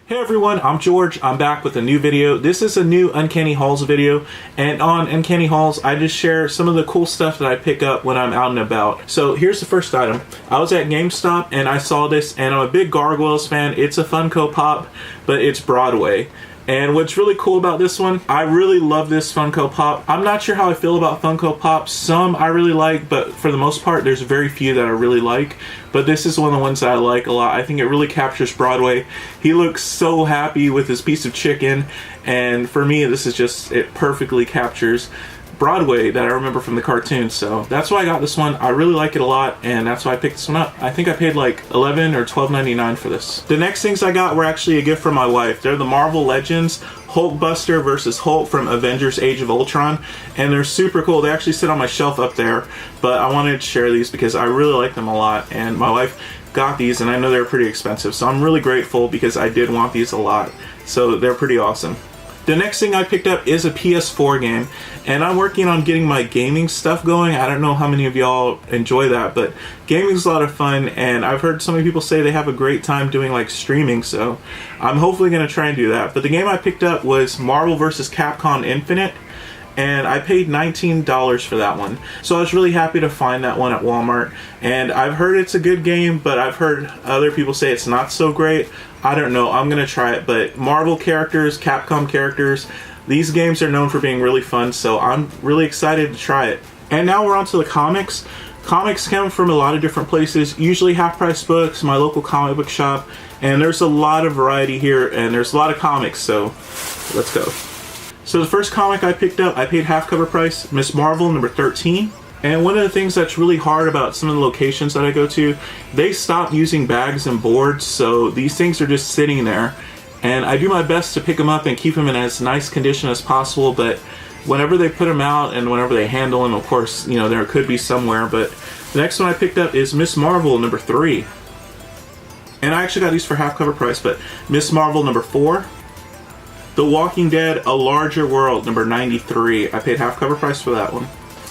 Hey everyone, I'm George. I'm back with a new video. This is a new Uncanny Hauls video, and on Uncanny Hauls I just share some of the cool stuff that I pick up when I'm out and about. So here's the first item. I was at Gamestop and I saw this, and I'm a big Gargoyles fan. It's a Funko Pop, but it's Broadway. And what's really cool about this one, I really love this Funko Pop. I'm not sure how I feel about Funko Pops. Some I really like, but for the most part, there's very few that I really like. But this is one of the ones that I like a lot. I think it really captures Broadway. He looks so happy with his piece of chicken, and for me, this is just, it perfectly captures Broadway that I remember from the cartoon. So that's why I got this one. I really like it a lot, and that's why I picked this one up. I think I paid like $11 or $12.99 for this. The next things I got were actually a gift from my wife. They're the Marvel Legends Hulkbuster versus Hulk from Avengers Age of Ultron, and they're super cool. They actually sit on my shelf up there, but I wanted to share these because I really like them a lot, and my wife got these, and I know they're pretty expensive, so I'm really grateful because I did want these a lot. So they're pretty awesome. The next thing I picked up is a PS4 game, and I'm working on getting my gaming stuff going. I don't know how many of y'all enjoy that, but gaming's a lot of fun, and I've heard so many people say they have a great time doing like streaming, so I'm hopefully going to try and do that. But the game I picked up was Marvel vs. Capcom Infinite, and I paid $19 for that one. So I was really happy to find that one at Walmart, and I've heard it's a good game, but I've heard other people say it's not so great. I don't know, I'm gonna try it, but Marvel characters, Capcom characters, these games are known for being really fun, so I'm really excited to try it. And now we're on to the comics. Comics come from a lot of different places, usually Half Price Books, my local comic book shop, and there's a lot of variety here, and there's a lot of comics, so let's go. So the first comic I picked up, I paid half cover price, Miss Marvel number 13. And one of the things that's really hard about some of the locations that I go to, they stop using bags and boards, so these things are just sitting there. And I do my best to pick them up and keep them in as nice condition as possible, but whenever they put them out and whenever they handle them, of course, you know, there could be somewhere. But the next one I picked up is Miss Marvel number 3. And I actually got these for half cover price, but Miss Marvel number 4. The Walking Dead A Larger World number 93. I paid half cover price for that one.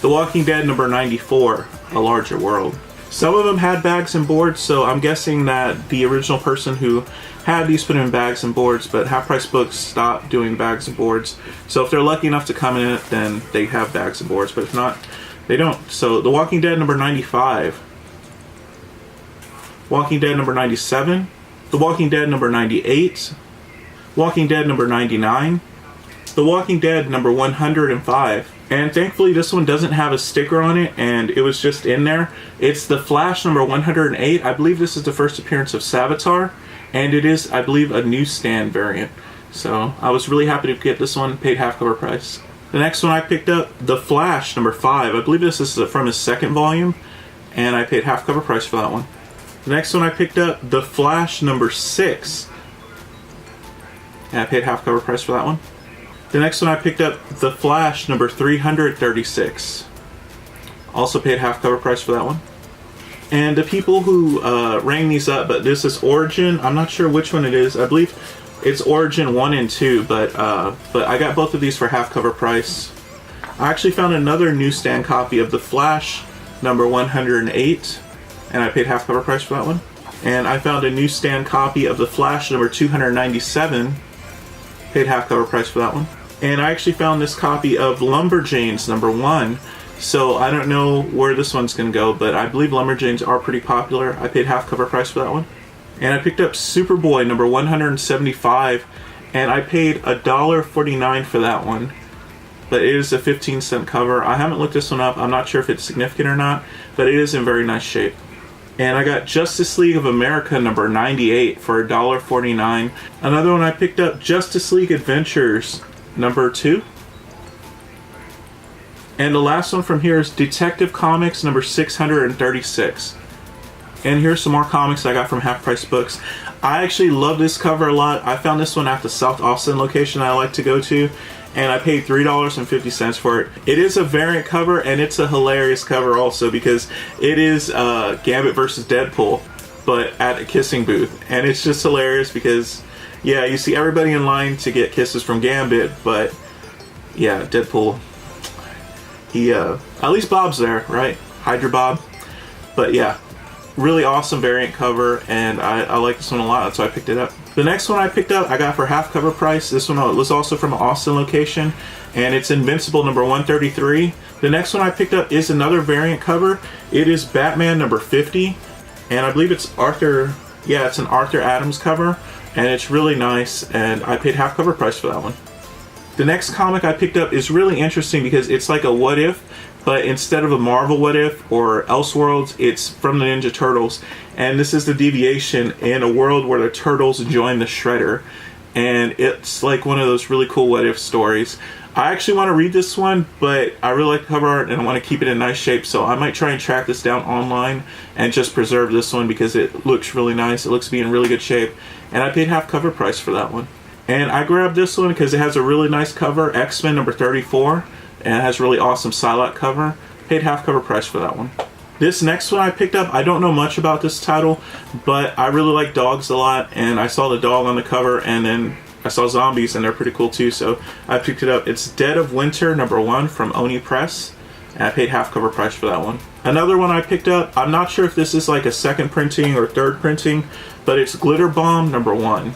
The Walking Dead number 94, A Larger World. Some of them had bags and boards, so I'm guessing that the original person who had these put in bags and boards, but Half Price Books stopped doing bags and boards. So if they're lucky enough to come in it, then they have bags and boards, but if not, they don't. So The Walking Dead number 95. Walking Dead number 97. The Walking Dead number 98. Walking Dead number 99. The Walking Dead number 105. And thankfully this one doesn't have a sticker on it, and it was just in there. It's The Flash number 108. I believe this is the first appearance of Savitar, and it is, I believe, a newsstand variant. So I was really happy to get this one, paid half cover price. The next one I picked up, The Flash number 5. I believe this is from his second volume, and I paid half cover price for that one. The next one I picked up, The Flash number 6. And I paid half cover price for that one. The next one I picked up, The Flash number 336. Also paid half cover price for that one. And the people who rang these up, but this is Origin. I'm not sure which one it is. I believe it's Origin 1 and 2, but I got both of these for half cover price. I actually found another newsstand copy of The Flash number 108, and I paid half cover price for that one. And I found a newsstand copy of The Flash number 297, paid half cover price for that one. And I actually found this copy of Lumberjanes number 1. So I don't know where this one's going to go, but I believe Lumberjanes are pretty popular. I paid half cover price for that one. And I picked up Superboy number 175, and I paid $1.49 for that one. But it is a 15-cent cover. I haven't looked this one up. I'm not sure if it's significant or not, but it is in very nice shape. And I got Justice League of America number 98 for $1.49. Another one I picked up, Justice League Adventures number 2. And the last one from here is Detective Comics number 636. And here's some more comics I got from Half Price Books. I actually love this cover a lot. I found this one at the South Austin location I like to go to, and I paid $3.50 for it. It is a variant cover, and it's a hilarious cover also because it is Gambit versus Deadpool, but at a kissing booth. And it's just hilarious because, yeah, you see everybody in line to get kisses from Gambit, but yeah, Deadpool, he, at least Bob's there, right? Hydra Bob. But yeah, really awesome variant cover, and I like this one a lot, that's why I picked it up. The next one I picked up, I got for half cover price. This one was also from an Austin location, and it's Invincible number 133. The next one I picked up is another variant cover. It is Batman number 50, and I believe it's Arthur. Yeah, it's an Arthur Adams cover, and it's really nice, and I paid half cover price for that one. The next comic I picked up is really interesting because it's like a what if, but instead of a Marvel What If or Elseworlds, it's from the Ninja Turtles. And this is the deviation in a world where the Turtles join the Shredder. And it's like one of those really cool what if stories. I actually want to read this one, but I really like the cover art and I want to keep it in nice shape, so I might try and track this down online and just preserve this one because it looks really nice. It looks to be in really good shape. And I paid half cover price for that one. And I grabbed this one because it has a really nice cover, X-Men number 34. And it has a really awesome Psylocke cover. Paid half cover price for that one. This next one I picked up, I don't know much about this title, but I really like dogs a lot, and I saw the dog on the cover, and then I saw zombies, and they're pretty cool too, so I picked it up. It's Dead of Winter number 1 from Oni Press, and I paid half cover price for that one. Another one I picked up, I'm not sure if this is like a second printing or third printing, but it's Glitter Bomb number 1.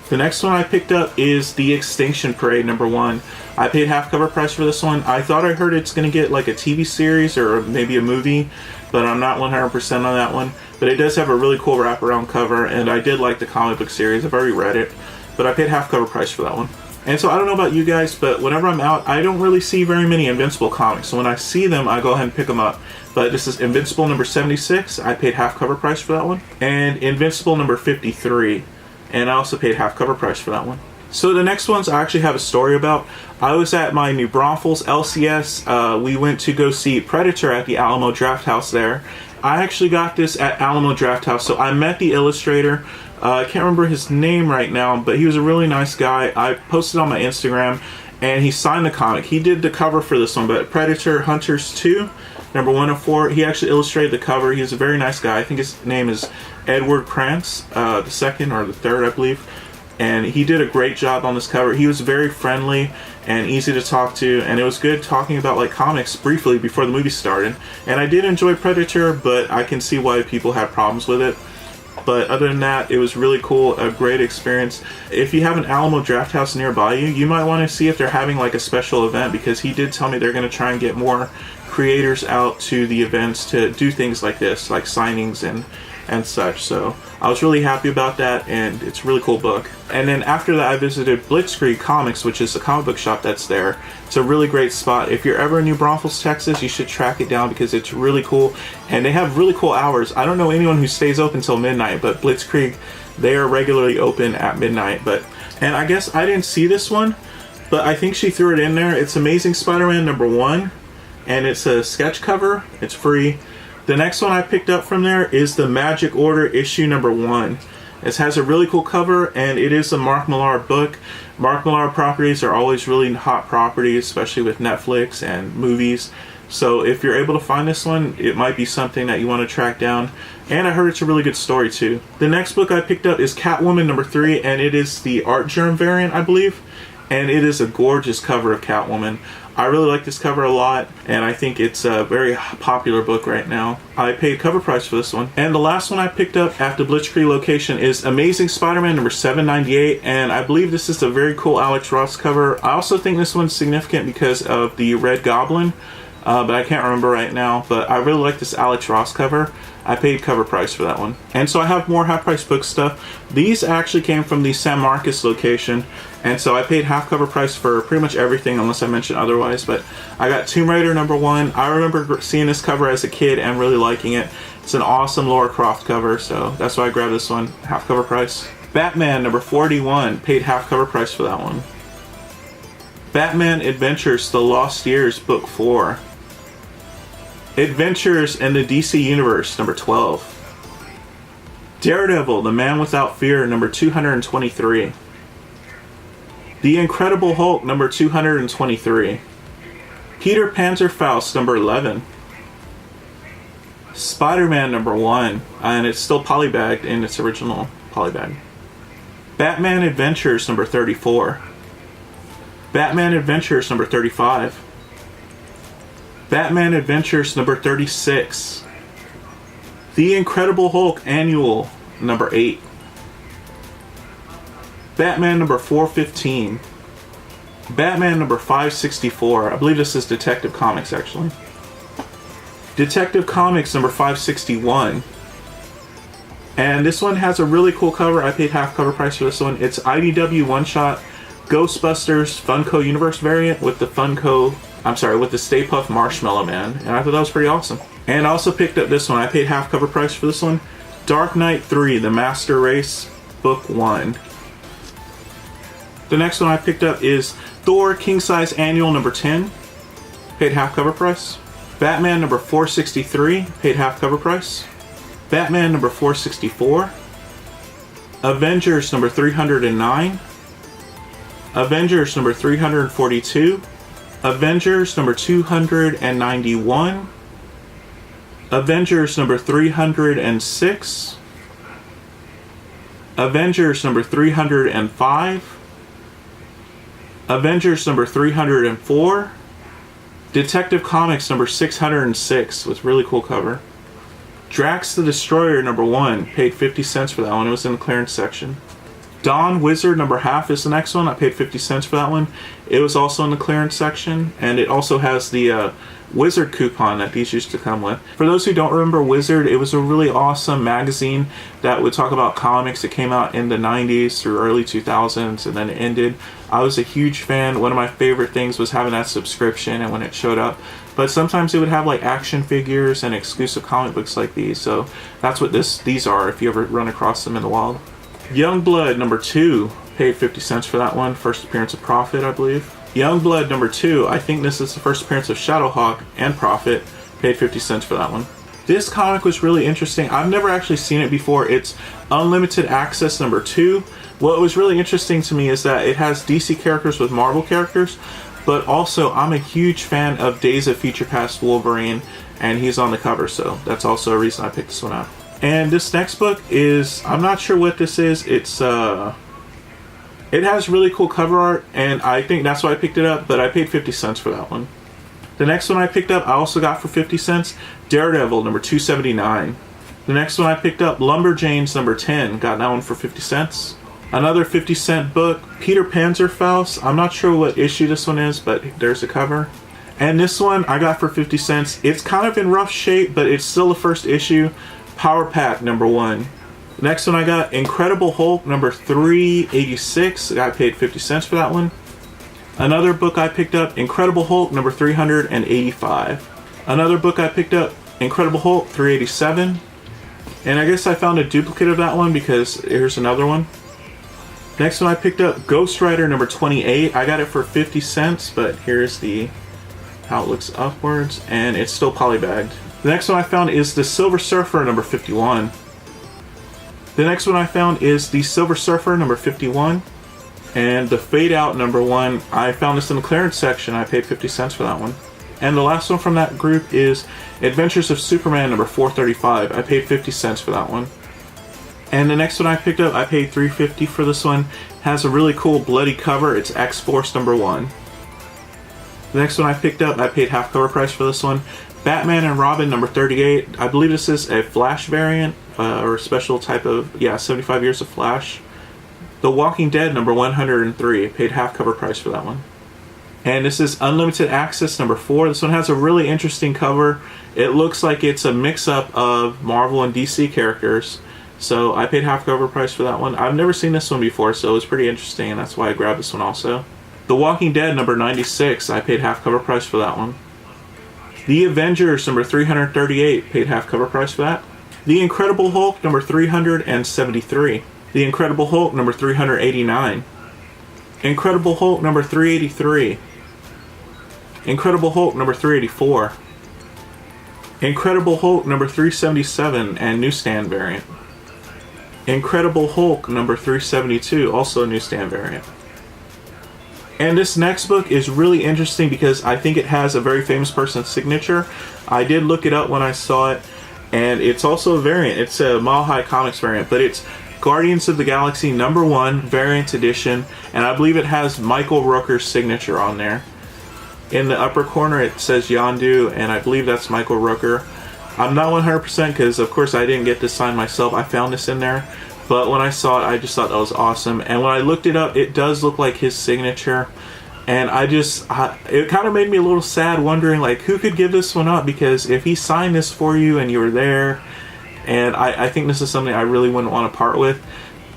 The next one I picked up is The Extinction Parade number 1. I paid half cover price for this one. I thought I heard it's going to get like a TV series or maybe a movie, but I'm not 100% on that one. But it does have a really cool wraparound cover, and I did like the comic book series. I've already read it, but I paid half cover price for that one. And so I don't know about you guys, but whenever I'm out, I don't really see very many Invincible comics. So when I see them, I go ahead and pick them up. But this is Invincible number 76. I paid half cover price for that one. And Invincible number 53. And I also paid half cover price for that one. So the next ones I actually have a story about. I was at my New Braunfels LCS. We went to go see Predator at the Alamo Draft House there. I actually got this at Alamo Draft House. So I met the illustrator. I can't remember his name right now, but he was a really nice guy. I posted on my Instagram, and he signed the comic. He did the cover for this one, but Predator Hunters 2, number 104, he actually illustrated the cover. He's a very nice guy. I think his name is Edward Krantz, the second or the third, I believe. And he did a great job on this cover. He was very friendly and easy to talk to, and it was good talking about like comics briefly before the movie started. And I did enjoy Predator, but I can see why people had problems with it. But other than that, it was really cool, a great experience. If you have an Alamo Draft House nearby you, you might want to see if they're having like a special event, because he did tell me they're going to try and get more creators out to the events to do things like this, like signings and such. So I was really happy about that, and it's a really cool book. And then after that, I visited Blitzkrieg Comics, which is a comic book shop that's there. It's a really great spot. If you're ever in New Braunfels, Texas, you should track it down because it's really cool, and they have really cool hours. I don't know anyone who stays open till midnight, but Blitzkrieg, they are regularly open at midnight. And I guess I didn't see this one, but I think she threw it in there. It's Amazing Spider-Man number 1, and it's a sketch cover. It's free. The next one I picked up from there is the Magic Order issue number 1. It has a really cool cover, and it is a Mark Millar book. Mark Millar properties are always really hot properties, especially with Netflix and movies. So if you're able to find this one, it might be something that you want to track down. And I heard it's a really good story too. The next book I picked up is Catwoman number 3, and it is the Art Germ variant, I believe. And it is a gorgeous cover of Catwoman. I really like this cover a lot, and I think it's a very popular book right now. I paid cover price for this one. And the last one I picked up at the Blitzkrieg location is Amazing Spider-Man number 798, and I believe this is a very cool Alex Ross cover. I also think this one's significant because of the Red Goblin, but I can't remember right now. But I really like this Alex Ross cover. I paid cover price for that one. And so I have more half price book stuff. These actually came from the San Marcos location, and so I paid half cover price for pretty much everything unless I mention otherwise. But I got Tomb Raider number 1. I remember seeing this cover as a kid and really liking it. It's an awesome Lara Croft cover, so that's why I grabbed this one, half cover price. Batman number 41, paid half cover price for that one. Batman Adventures The Lost Years book 4. Adventures in the DC Universe, number 12. Daredevil, The Man Without Fear, number 223. The Incredible Hulk, number 223. Peter Panzerfaust, number 11. Spider-Man, number 1, and it's still polybagged in its original polybag. Batman Adventures, number 34. Batman Adventures, number 35. Batman Adventures number 36. The Incredible Hulk Annual number 8. Batman number 415. Batman number 564. I believe this is Detective Comics, actually. Detective Comics number 561. And this one has a really cool cover. I paid half cover price for this one. It's IDW one-shot Ghostbusters Funko Universe variant with with the Stay Puft Marshmallow Man. And I thought that was pretty awesome. And I also picked up this one. I paid half cover price for this one. Dark Knight 3, The Master Race, Book 1. The next one I picked up is Thor King Size Annual number 10. Paid half cover price. Batman number 463. Paid half cover price. Batman number 464. Avengers number 309. Avengers number 342. Avengers number 291. Avengers number 306. Avengers number 305. Avengers number 304. Detective Comics number 606 with really cool cover. Drax the Destroyer number 1. Paid 50 cents for that one. It was in the clearance section. Dawn Wizard number half is the next one. I paid 50 cents for that one. It was also in the clearance section, and it also has the Wizard coupon that these used to come with. For those who don't remember Wizard, it was a really awesome magazine that would talk about comics. It came out in the 90s through early 2000s, and then it ended. I was a huge fan. One of my favorite things was having that subscription and when it showed up. But sometimes it would have like action figures and exclusive comic books like these. So that's what these are if you ever run across them in the wild. Youngblood number 2. Paid 50 cents for that one. First appearance of Prophet, I believe. Youngblood number 2. I think this is the first appearance of Shadowhawk and Prophet. Paid 50 cents for that one. This comic was really interesting. I've never actually seen it before. It's Unlimited Access number 2. What was really interesting to me is that it has DC characters with Marvel characters, but also I'm a huge fan of Days of Future Past Wolverine, and he's on the cover, so that's also a reason I picked this one up. And this next book is, I'm not sure what this is. It's it has really cool cover art, and I think that's why I picked it up, but I paid 50 cents for that one. The next one I picked up, I also got for 50 cents, Daredevil number 279. The next one I picked up, Lumberjanes number 10, got that one for 50 cents. Another 50-cent book, Peter Panzerfaust. I'm not sure what issue this one is, but there's a cover. And this one I got for 50 cents. It's kind of in rough shape, but it's still the first issue, Power Pack number 1. The next one I got, Incredible Hulk number 386. I paid 50 cents for that one. Another book I picked up, Incredible Hulk number 385. Another book I picked up, Incredible Hulk 387. And I guess I found a duplicate of that one because here's another one. Next one I picked up, Ghost Rider number 28. I got it for 50 cents, but here's how it looks upwards, and it's still polybagged. The next one I found is the Silver Surfer number 51. The next one I found is the Silver Surfer number 51. And the Fade Out number 1. I found this in the clearance section. I paid 50 cents for that one. And the last one from that group is Adventures of Superman number 435. I paid 50 cents for that one. And the next one I picked up, I paid $3.50 for this one. It has a really cool bloody cover. It's X-Force number 1. The next one I picked up, I paid half cover price for this one. Batman and Robin number 38. I believe this is a Flash variant, or a special type of, 75 Years of Flash. The Walking Dead number 103. Paid half cover price for that one. And this is Unlimited Access number 4. This one has a really interesting cover. It looks like it's a mix-up of Marvel and DC characters. So I paid half cover price for that one. I've never seen this one before, so it was pretty interesting, and that's why I grabbed this one also. The Walking Dead number 96. I paid half cover price for that one. The Avengers number 338. Paid half cover price for that. The Incredible Hulk number 373. The Incredible Hulk number 389. Incredible Hulk number 383. Incredible Hulk number 384. Incredible Hulk number 377 and newsstand variant. Incredible Hulk number 372, also a newsstand variant. And this next book is really interesting because I think it has a very famous person's signature. I did look it up when I saw it, and it's also a variant. It's a Mile High Comics variant, but it's Guardians of the Galaxy number 1 variant edition, and I believe it has Michael Rooker's signature on there. In the upper corner it says Yondu, and I believe that's Michael Rooker. I'm not 100% because of course I didn't get this signed myself. I found this in there, But when I saw it, I just thought that was awesome. And when I looked it up, it does look like his signature. And it kind of made me a little sad, wondering like who could give this one up, because if he signed this for you and you were there, and I think this is something I really wouldn't want to part with,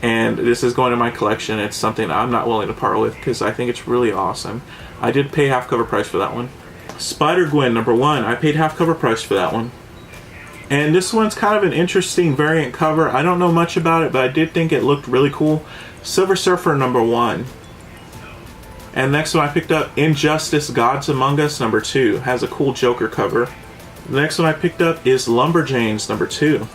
and this is going in my collection. It's something I'm not willing to part with because I think it's really awesome. I did pay half cover price for that one. Spider-Gwen #1, I paid half cover price for that one. And this one's kind of an interesting variant cover. I don't know much about it, but I did think it looked really cool. Silver Surfer #1. And next one I picked up, Injustice Gods Among Us #2. Has a cool Joker cover. The next one I picked up is Lumberjanes #2.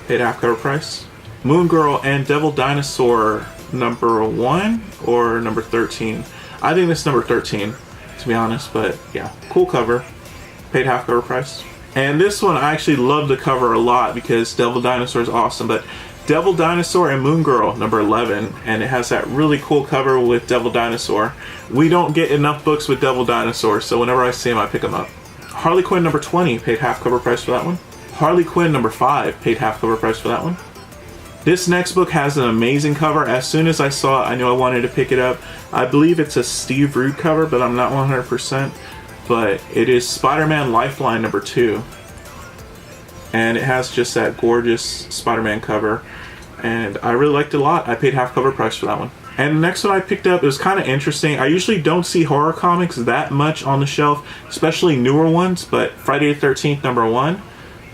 Paid half cover price. Moon Girl and Devil Dinosaur #1 or #13. I think this is #13, to be honest, but yeah, cool cover. Paid half cover price. And this one I actually love the cover a lot because Devil Dinosaur is awesome, but Devil Dinosaur and Moon Girl #11, and it has that really cool cover with Devil Dinosaur. We don't get enough books with Devil Dinosaur, so whenever I see them, I pick them up. Harley Quinn #20, paid half cover price for that one. Harley Quinn #5, paid half cover price for that one. This next book has an amazing cover. As soon as I saw it, I knew I wanted to pick it up. I believe it's a Steve Rude cover, but I'm not 100%. But it is Spider-Man Lifeline #2. And it has just that gorgeous Spider-Man cover. And I really liked it a lot. I paid half cover price for that one. And the next one I picked up, it was kind of interesting. I usually don't see horror comics that much on the shelf, especially newer ones, but Friday the 13th #1,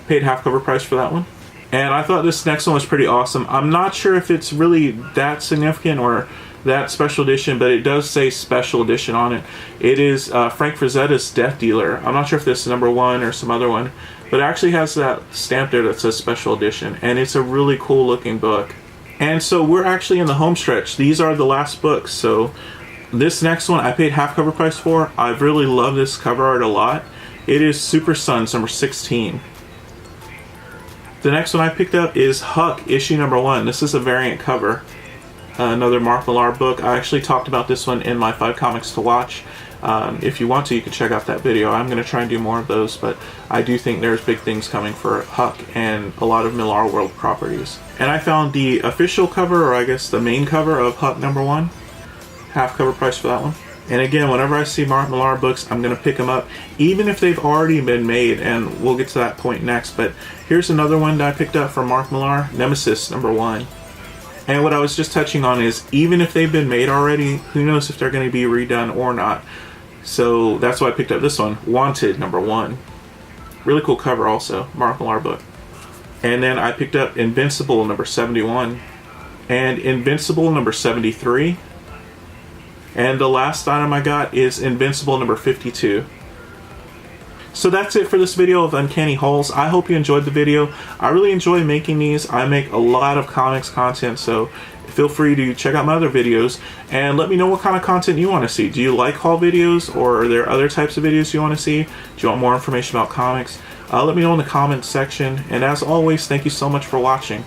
paid half cover price for that one. And I thought this next one was pretty awesome. I'm not sure if it's really that significant or that special edition, but it does say special edition on it. It is Frank Frazetta's Death Dealer. I'm not sure if this is #1 or some other one, but it actually has that stamp there that says special edition, and it's a really cool looking book. And so we're actually in the home stretch. These are the last books. So this next one I paid half cover price for. I really love this cover art a lot. It is Super Sons #16. The next one I picked up is Huck issue #1. This is a variant cover. Another Mark Millar book. I actually talked about this one in my 5 comics to watch. If you want to, you can check out that video. I'm going to try and do more of those, but I do think there's big things coming for Huck and a lot of Millar World properties. And I found the official cover, or I guess the main cover of Huck #1. Half cover price for that one. And again, whenever I see Mark Millar books, I'm going to pick them up, even if they've already been made, and we'll get to that point next. But here's another one that I picked up from Mark Millar, Nemesis #1. And what I was just touching on is, even if they've been made already, who knows if they're going to be redone or not. So that's why I picked up this one, Wanted #1. Really cool cover also, Mark Millar book. And then I picked up Invincible #71 and Invincible #73. And the last item I got is Invincible #52. So that's it for this video of Uncanny Hauls. I hope you enjoyed the video. I really enjoy making these. I make a lot of comics content, so feel free to check out my other videos and let me know what kind of content you want to see. Do you like haul videos, or are there other types of videos you want to see? Do you want more information about comics? Let me know in the comments section. And as always, thank you so much for watching.